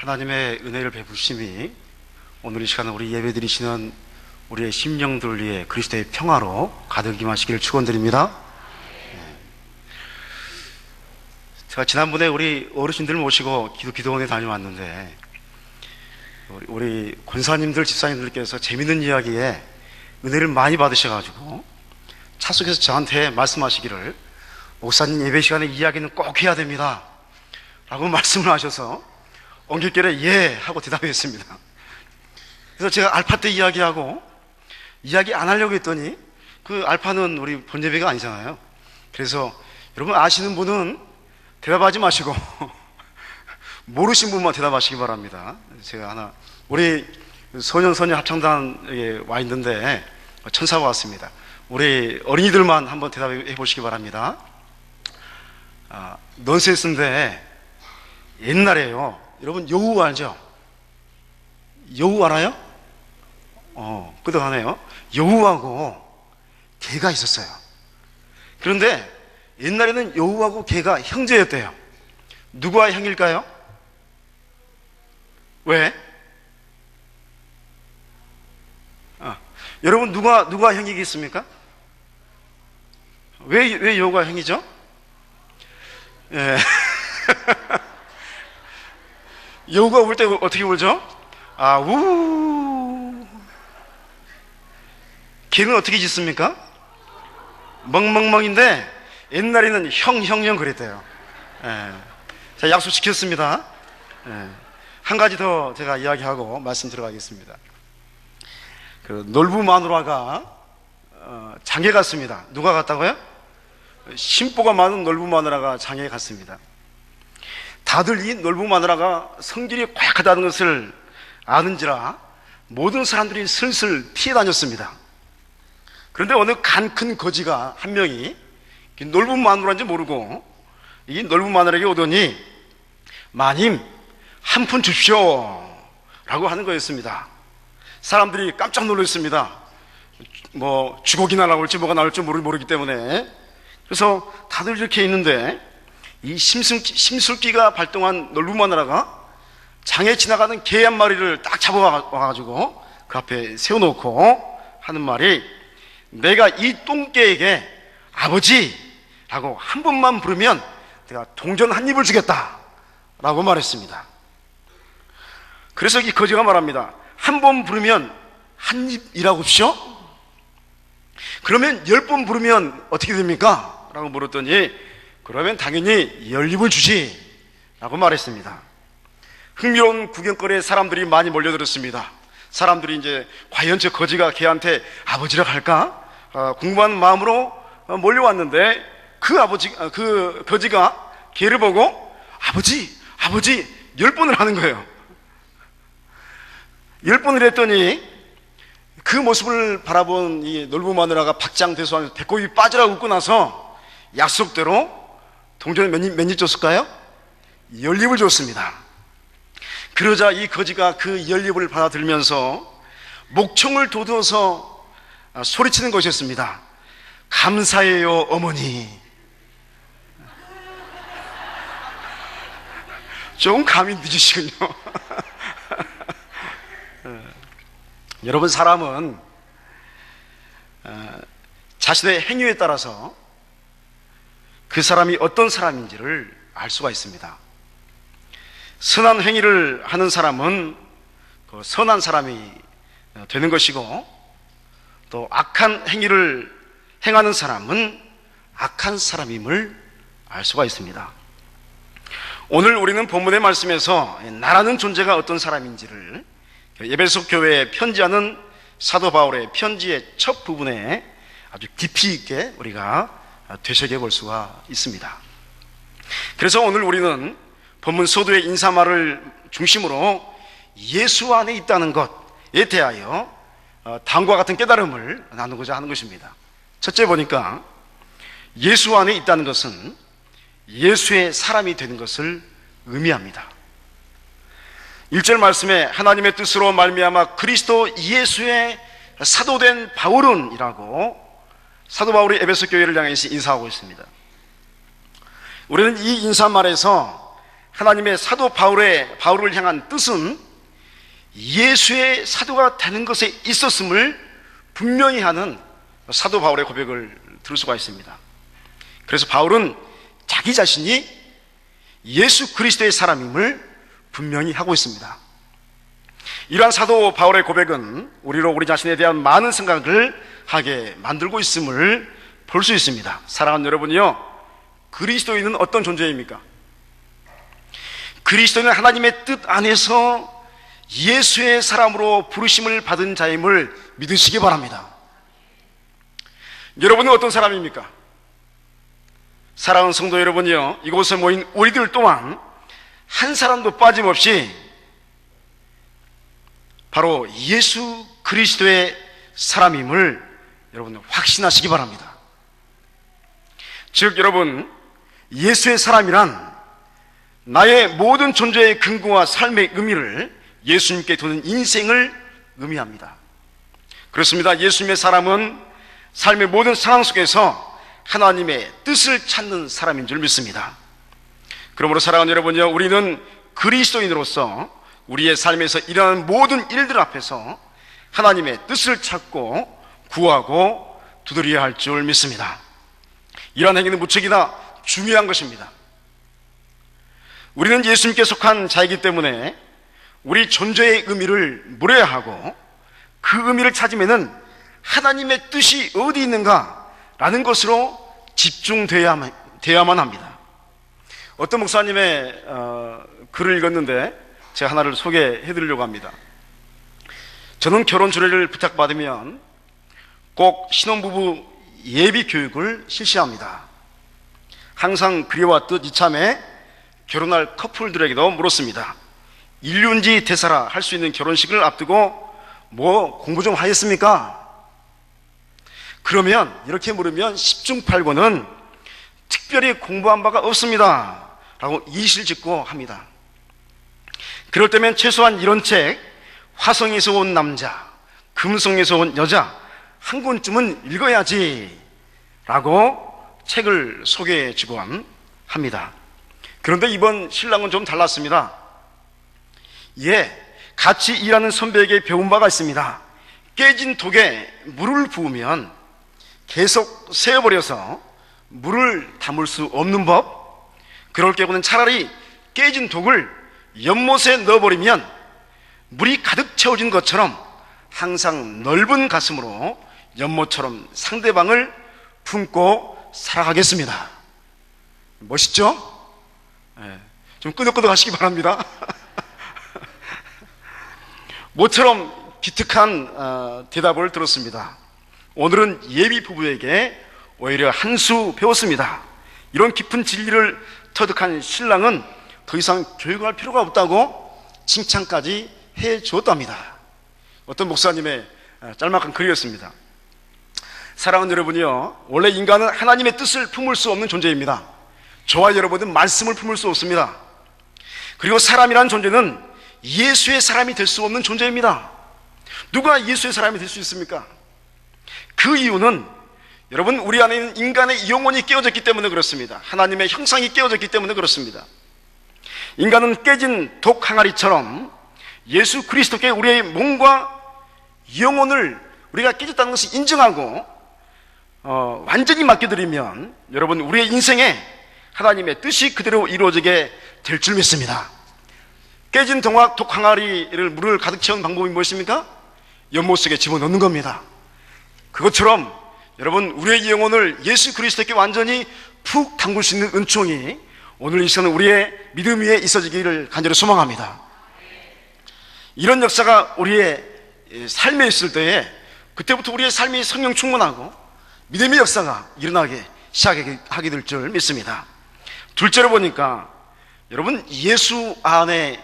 하나님의 은혜를 베푸심이 오늘 이 시간에 우리 예배드리시는 우리의 심령들 위해 그리스도의 평화로 가득 임하시기를 축원드립니다. 제가 지난번에 우리 어르신들 모시고 기도원에 다녀왔는데 우리 권사님들, 집사님들께서 재밌는 이야기에 은혜를 많이 받으셔가지고 차 속에서 저한테 말씀하시기를, 목사님 예배 시간에 이야기는 꼭 해야 됩니다 라고 말씀을 하셔서 엉깃결에 예 하고 대답했습니다. 그래서 제가 알파 때 이야기하고 이야기 안 하려고 했더니 그 알파는 우리 본예배가 아니잖아요. 그래서 여러분 아시는 분은 대답하지 마시고 모르신 분만 대답하시기 바랍니다. 제가 하나, 우리 소년 합창단에 와 있는데 천사가 왔습니다. 우리 어린이들만 한번 대답해 보시기 바랍니다. 넌센스인데 옛날에요, 여러분 여우 알죠? 여우 알아요? 끄덕하네요. 여우하고 개가 있었어요. 그런데 옛날에는 여우하고 개가 형제였대요. 누구와 형일까요? 왜? 여러분 누가 형이겠습니까? 왜 여우가 형이죠? 예. 여우가 울 때 어떻게 울죠? 우. 개는 어떻게 짖습니까? 멍멍멍인데 옛날에는 형 그랬대요. 예. 자, 약속 지켰습니다. 예. 한 가지 더 제가 이야기하고 말씀 들어가겠습니다. 그 놀부 마누라가 장에 갔습니다. 누가 갔다고요? 심보가 많은 놀부 마누라가 장에 갔습니다. 다들 이 놀부 마누라가 성질이 꽉하다는 것을 아는지라 모든 사람들이 슬슬 피해 다녔습니다. 그런데 어느 간 큰 거지가 한 명이 놀부 마누라인지 모르고 이 놀부 마누라에게 오더니, 마님 한 푼 주십시오 라고 하는 거였습니다. 사람들이 깜짝 놀랐습니다. 뭐 주걱이나 나올지 뭐가 나올지 모르기 때문에. 그래서 다들 이렇게 있는데 이 심술기가 발동한 놀부 마누라가 장에 지나가는 개 한 마리를 딱 잡아와가지고 그 앞에 세워놓고 하는 말이, 내가 이 똥개에게 아버지라고 한 번만 부르면 내가 동전 한 입을 주겠다 라고 말했습니다. 그래서 이 거지가 말합니다. 한 번 부르면 한 입이라고 하십시오? 그러면 10번 부르면 어떻게 됩니까? 라고 물었더니, 그러면 당연히 10입을 주지 라고 말했습니다. 흥미로운 구경거리에 사람들이 많이 몰려들었습니다. 사람들이 이제 과연 저 거지가 걔한테 아버지라고 할까? 궁금한 마음으로 몰려왔는데 그 거지가 걔를 보고 아버지 10번을 하는 거예요. 10번을 했더니 그 모습을 바라본 이 놀부 마누라가 박장대소하면서 배꼽이 빠지라고 웃고 나서 약속대로 동전을 몇 입 줬을까요? 10입을 줬습니다. 그러자 이 거지가 그 10입을 받아들면서 목청을 돋워서 소리치는 것이었습니다. 감사해요 어머니. 조금 감이 늦으시군요. 여러분, 사람은 자신의 행위에 따라서 그 사람이 어떤 사람인지를 알 수가 있습니다. 선한 행위를 하는 사람은 그 선한 사람이 되는 것이고, 또 악한 행위를 행하는 사람은 악한 사람임을 알 수가 있습니다. 오늘 우리는 본문의 말씀에서 나라는 존재가 어떤 사람인지를 에베소 교회에 편지하는 사도 바울의 편지의 첫 부분에 아주 깊이 있게 우리가 되새겨 볼 수가 있습니다. 그래서 오늘 우리는 본문 서두의 인사말을 중심으로 예수 안에 있다는 것에 대하여 다음과 같은 깨달음을 나누고자 하는 것입니다. 첫째 보니까 예수 안에 있다는 것은 예수의 사람이 되는 것을 의미합니다. 1절 말씀에 하나님의 뜻으로 말미암아 그리스도 예수의 사도된 바울은 이라고 사도 바울이 에베소 교회를 향해서 인사하고 있습니다. 우리는 이 인사말에서 하나님의 사도 바울을 향한 뜻은 예수의 사도가 되는 것에 있었음을 분명히 하는 사도 바울의 고백을 들을 수가 있습니다. 그래서 바울은 자기 자신이 예수 그리스도의 사람임을 분명히 하고 있습니다. 이러한 사도 바울의 고백은 우리로 우리 자신에 대한 많은 생각을 하게 만들고 있음을 볼 수 있습니다. 사랑하는 여러분이요, 그리스도인은 어떤 존재입니까? 그리스도인은 하나님의 뜻 안에서 예수의 사람으로 부르심을 받은 자임을 믿으시기 바랍니다. 여러분은 어떤 사람입니까? 사랑하는 성도 여러분이요, 이곳에 모인 우리들 또한 한 사람도 빠짐없이 바로 예수 그리스도의 사람임을 여러분 확신하시기 바랍니다. 즉, 여러분, 예수의 사람이란 나의 모든 존재의 근거와 삶의 의미를 예수님께 두는 인생을 의미합니다. 그렇습니다. 예수님의 사람은 삶의 모든 상황 속에서 하나님의 뜻을 찾는 사람인 줄 믿습니다. 그러므로 사랑하는 여러분요, 우리는 그리스도인으로서 우리의 삶에서 일어나는 모든 일들 앞에서 하나님의 뜻을 찾고 구하고 두드려야 할 줄 믿습니다. 이러한 행위는 무척이나 중요한 것입니다. 우리는 예수님께 속한 자이기 때문에 우리 존재의 의미를 물어야 하고, 그 의미를 찾으면은 하나님의 뜻이 어디 있는가라는 것으로 집중되어야만 합니다. 어떤 목사님의 글을 읽었는데 제가 하나를 소개해 드리려고 합니다. 저는 결혼 주례를 부탁받으면 꼭 신혼부부 예비 교육을 실시합니다. 항상 그리워왔듯 이참에 결혼할 커플들에게도 물었습니다. 일륜지 대사라 할 수 있는 결혼식을 앞두고 뭐 공부 좀 하였습니까? 그러면 이렇게 물으면 10중 8구는 특별히 공부한 바가 없습니다 라고 이실직고 합니다. 그럴 때면 최소한 이런 책, 화성에서 온 남자, 금성에서 온 여자 한 권쯤은 읽어야지 라고 책을 소개해 주곤 합니다. 그런데 이번 신랑은 좀 달랐습니다. 같이 일하는 선배에게 배운 바가 있습니다. 깨진 독에 물을 부으면 계속 새어버려서 물을 담을 수 없는 법, 그럴 경우는 차라리 깨진 독을 연못에 넣어버리면 물이 가득 채워진 것처럼 항상 넓은 가슴으로 연못처럼 상대방을 품고 살아가겠습니다. 멋있죠? 좀 끄덕끄덕 하시기 바랍니다. 모처럼 기특한 대답을 들었습니다. 오늘은 예비 부부에게 오히려 한 수 배웠습니다. 이런 깊은 진리를 터득한 신랑은 더 이상 교육할 필요가 없다고 칭찬까지 해 주었답니다. 어떤 목사님의 짤막한 글이었습니다. 사랑하는 여러분이요, 원래 인간은 하나님의 뜻을 품을 수 없는 존재입니다. 저와 여러분은 말씀을 품을 수 없습니다. 그리고 사람이라는 존재는 예수의 사람이 될 수 없는 존재입니다. 누가 예수의 사람이 될 수 있습니까? 그 이유는 여러분, 우리 안에 있는 인간의 영혼이 깨어졌기 때문에 그렇습니다. 하나님의 형상이 깨어졌기 때문에 그렇습니다. 인간은 깨진 독 항아리처럼 예수 그리스도께 우리의 몸과 영혼을 우리가 깨졌다는 것을 인정하고 완전히 맡겨드리면 여러분, 우리의 인생에 하나님의 뜻이 그대로 이루어지게 될 줄 믿습니다. 깨진 독 항아리를 물을 가득 채운 방법이 무엇입니까? 연못 속에 집어넣는 겁니다. 그것처럼 여러분, 우리의 영혼을 예수 그리스도께 완전히 푹 담글 수 있는 은총이 오늘 이 시간 우리의 믿음 위에 있어지기를 간절히 소망합니다. 이런 역사가 우리의 삶에 있을 때에 그때부터 우리의 삶이 성령 충만하고 믿음의 역사가 일어나게 시작하게 될 줄 믿습니다. 둘째로 보니까 여러분, 예수 안에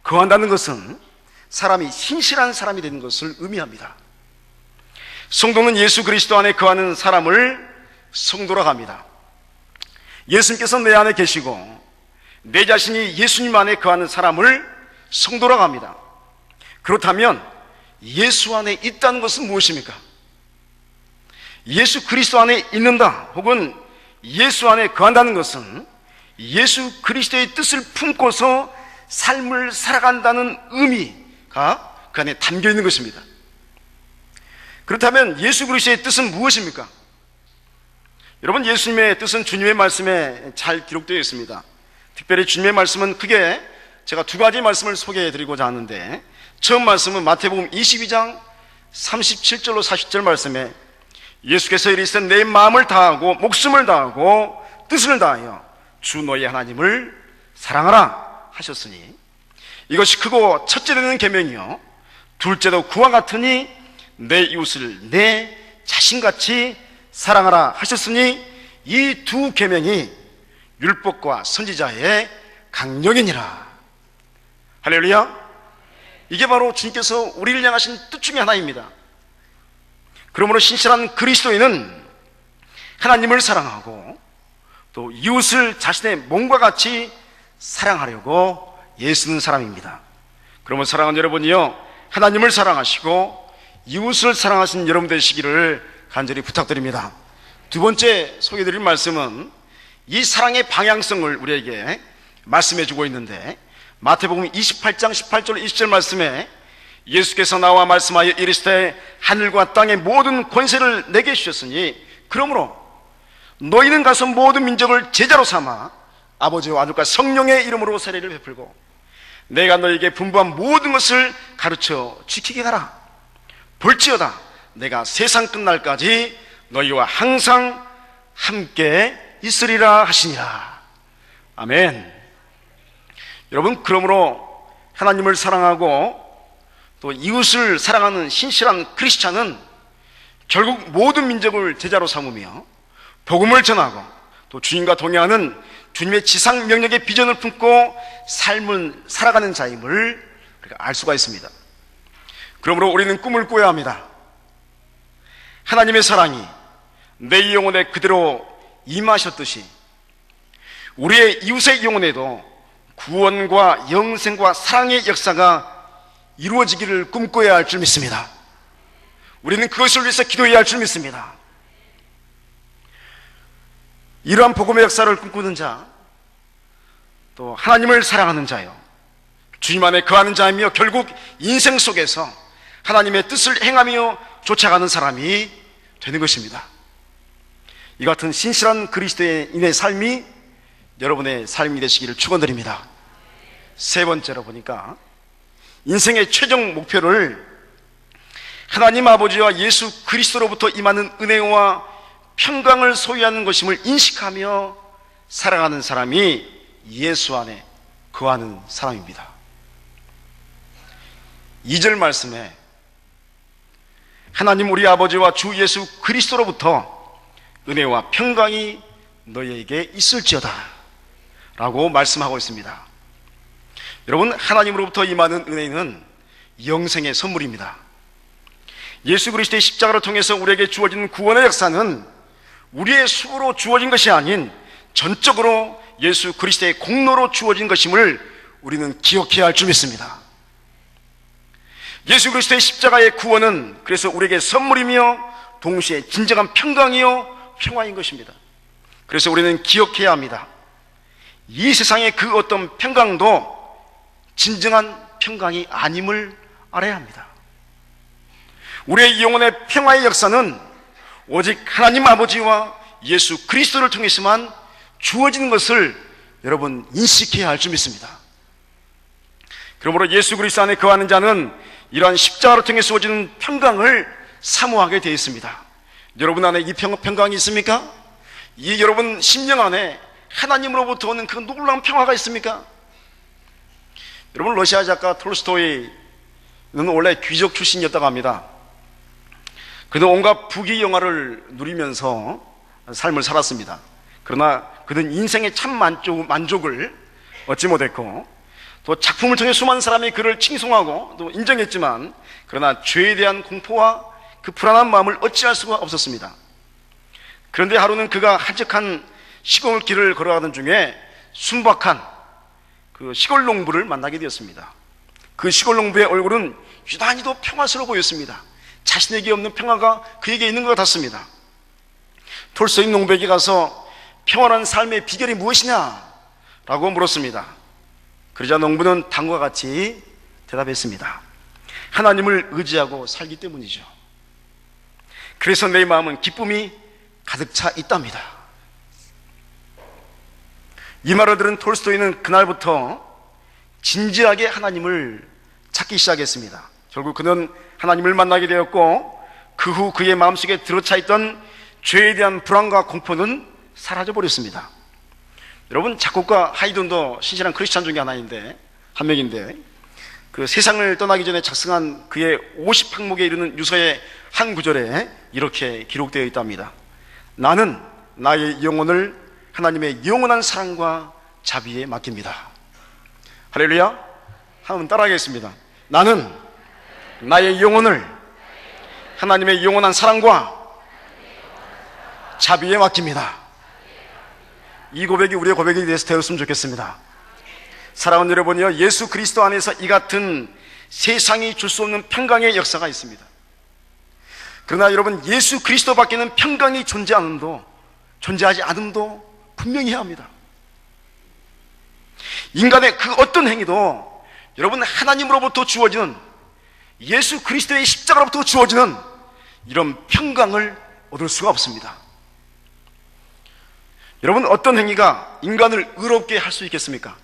거한다는 것은 사람이 신실한 사람이 되는 것을 의미합니다. 성도는 예수 그리스도 안에 거하는 사람을 성도라고 합니다. 예수님께서 내 안에 계시고 내 자신이 예수님 안에 거하는 사람을 성도라고 합니다. 그렇다면 예수 안에 있다는 것은 무엇입니까? 예수 그리스도 안에 있는다 혹은 예수 안에 거한다는 것은 예수 그리스도의 뜻을 품고서 삶을 살아간다는 의미가 그 안에 담겨 있는 것입니다. 그렇다면 예수 그리스도의 뜻은 무엇입니까? 여러분, 예수님의 뜻은 주님의 말씀에 잘 기록되어 있습니다. 특별히 주님의 말씀은 크게 제가 두 가지 말씀을 소개해 드리고자 하는데, 처음 말씀은 마태복음 22장 37절로 40절 말씀에 예수께서 이르시되 내 마음을 다하고 목숨을 다하고 뜻을 다하여 주 너희 하나님을 사랑하라 하셨으니 이것이 크고 첫째 되는 계명이요 둘째도 그와 같으니 내 이웃을 내 자신같이 사랑하라 하셨으니 이 두 계명이 율법과 선지자의 강령이니라. 할렐루야. 이게 바로 주님께서 우리를 향하신 뜻 중에 하나입니다. 그러므로 신실한 그리스도인은 하나님을 사랑하고 또 이웃을 자신의 몸과 같이 사랑하려고 애쓰는 사람입니다. 그러면 사랑하는 여러분이요, 하나님을 사랑하시고 이웃을 사랑하시는 여러분 되시기를 간절히 부탁드립니다. 두 번째 소개해드릴 말씀은 이 사랑의 방향성을 우리에게 말씀해 주고 있는데, 마태복음 28장 18절 20절 말씀에 예수께서 나와 말씀하여 이르시되 하늘과 땅의 모든 권세를 내게 주셨으니 그러므로 너희는 가서 모든 민족을 제자로 삼아 아버지와 아들과 성령의 이름으로 세례를 베풀고 내가 너희에게 분부한 모든 것을 가르쳐 지키게 하라. 볼지어다 내가 세상 끝날까지 너희와 항상 함께 있으리라 하시니라. 아멘. 여러분, 그러므로 하나님을 사랑하고 또 이웃을 사랑하는 신실한 크리스찬은 결국 모든 민족을 제자로 삼으며 복음을 전하고 또 주님과 동행하는 주님의 지상 명령의 비전을 품고 삶을 살아가는 자임을 알 수가 있습니다. 그러므로 우리는 꿈을 꾸어야 합니다. 하나님의 사랑이 내 영혼에 그대로 임하셨듯이 우리의 이웃의 영혼에도 구원과 영생과 사랑의 역사가 이루어지기를 꿈꿔야 할 줄 믿습니다. 우리는 그것을 위해서 기도해야 할 줄 믿습니다. 이러한 복음의 역사를 꿈꾸는 자, 또 하나님을 사랑하는 자요, 주님 안에 거하는 자이며 결국 인생 속에서 하나님의 뜻을 행하며 쫓아가는 사람이 되는 것입니다. 이 같은 신실한 그리스도인의 삶이 여러분의 삶이 되시기를 축원드립니다. 세 번째로 보니까 인생의 최종 목표를 하나님 아버지와 예수 그리스도로부터 임하는 은혜와 평강을 소유하는 것임을 인식하며 살아가는 사람이 예수 안에 거하는 사람입니다. 2절 말씀에 하나님 우리 아버지와 주 예수 그리스도로부터 은혜와 평강이 너희에게 있을지어다 라고 말씀하고 있습니다. 여러분, 하나님으로부터 임하는 은혜는 영생의 선물입니다. 예수 그리스도의 십자가를 통해서 우리에게 주어진 구원의 역사는 우리의 수고로 주어진 것이 아닌 전적으로 예수 그리스도의 공로로 주어진 것임을 우리는 기억해야 할 줄 믿습니다. 예수 그리스도의 십자가의 구원은 그래서 우리에게 선물이며 동시에 진정한 평강이요 평화인 것입니다. 그래서 우리는 기억해야 합니다. 이 세상의 그 어떤 평강도 진정한 평강이 아님을 알아야 합니다. 우리의 영혼의 평화의 역사는 오직 하나님 아버지와 예수 그리스도를 통해서만 주어지는 것을 여러분 인식해야 할 줄 믿습니다. 그러므로 예수 그리스도 안에 거하는 자는 이러한 십자가를 통해 주어지는 평강을 사모하게 되어 있습니다. 여러분 안에 이 평강이 있습니까? 이 여러분 심령 안에 하나님으로부터 오는 그 놀라운 평화가 있습니까? 여러분, 러시아 작가 톨스토이는 원래 귀족 출신이었다고 합니다. 그는 온갖 부귀 영화를 누리면서 삶을 살았습니다. 그러나 그는 인생의 참 만족을 얻지 못했고 또 작품을 통해 수많은 사람이 그를 칭송하고 또 인정했지만 그러나 죄에 대한 공포와 그 불안한 마음을 어찌할 수가 없었습니다. 그런데 하루는 그가 한적한 시골길을 걸어가던 중에 순박한 그 시골 농부를 만나게 되었습니다. 그 시골 농부의 얼굴은 유난히도 평화스러워 보였습니다. 자신에게 없는 평화가 그에게 있는 것 같았습니다. 톨스토이 농부에게 가서 평안한 삶의 비결이 무엇이냐 라고 물었습니다. 그러자 농부는 다음과 같이 대답했습니다. 하나님을 의지하고 살기 때문이죠. 그래서 내 마음은 기쁨이 가득 차 있답니다. 이 말을 들은 톨스토이는 그날부터 진지하게 하나님을 찾기 시작했습니다. 결국 그는 하나님을 만나게 되었고, 그 후 그의 마음속에 들어차 있던 죄에 대한 불안과 공포는 사라져 버렸습니다. 여러분, 작곡가 하이든도 신실한 크리스찬 중에 한 명인데, 그 세상을 떠나기 전에 작성한 그의 50항목에 이르는 유서의 한 구절에 이렇게 기록되어 있답니다. 나는 나의 영혼을 하나님의 영원한 사랑과 자비에 맡깁니다. 할렐루야. 한번 따라하겠습니다. 나는 나의 영혼을 하나님의 영원한 사랑과 자비에 맡깁니다. 이 고백이 우리의 고백이 되었으면 좋겠습니다. 사랑하는 여러분이요, 예수 그리스도 안에서 이 같은 세상이 줄 수 없는 평강의 역사가 있습니다. 그러나 여러분, 예수 그리스도 밖에는 평강이 존재하지 않음도 분명히 해야 합니다. 인간의 그 어떤 행위도 여러분, 하나님으로부터 주어지는, 예수 그리스도의 십자가로부터 주어지는 이런 평강을 얻을 수가 없습니다. 여러분, 어떤 행위가 인간을 의롭게 할 수 있겠습니까?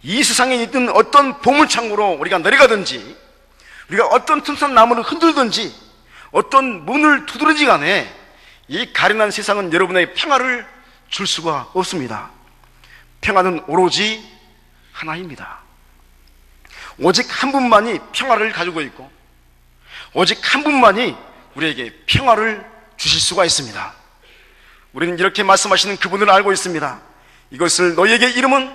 이 세상에 있는 어떤 보물창고로 우리가 내려가든지, 우리가 어떤 틈싼 나무를 흔들든지, 어떤 문을 두드리지 간에 이 가련한 세상은 여러분의 평화를 줄 수가 없습니다. 평화는 오로지 하나입니다. 오직 한 분만이 평화를 가지고 있고, 오직 한 분만이 우리에게 평화를 주실 수가 있습니다. 우리는 이렇게 말씀하시는 그분을 알고 있습니다. 이것을 너희에게 이름은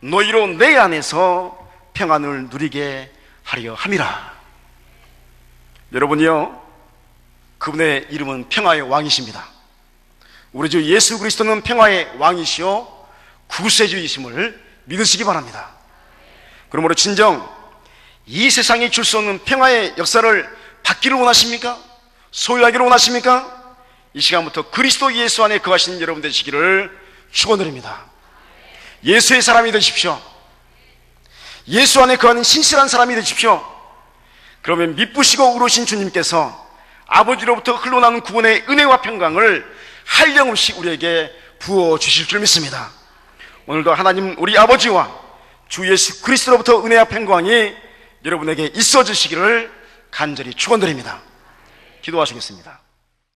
너희로 내 안에서 평안을 누리게 하려 함이라. 여러분이요, 그분의 이름은 평화의 왕이십니다. 우리 주 예수 그리스도는 평화의 왕이시요 구세주이심을 믿으시기 바랍니다. 그러므로 진정 이 세상이 줄 수 없는 평화의 역사를 받기를 원하십니까? 소유하기를 원하십니까? 이 시간부터 그리스도 예수 안에 거하시는 여러분 되시기를 축원드립니다. 예수의 사람이 되십시오. 예수 안에 거하는 신실한 사람이 되십시오. 그러면 미쁘시고 의로우신 주님께서 아버지로부터 흘러나오는 구원의 은혜와 평강을 한량없이 우리에게 부어주실 줄 믿습니다. 오늘도 하나님 우리 아버지와 주 예수 그리스도로부터 은혜와 평강이 여러분에게 있어 주시기를 간절히 축원드립니다. 기도하시겠습니다.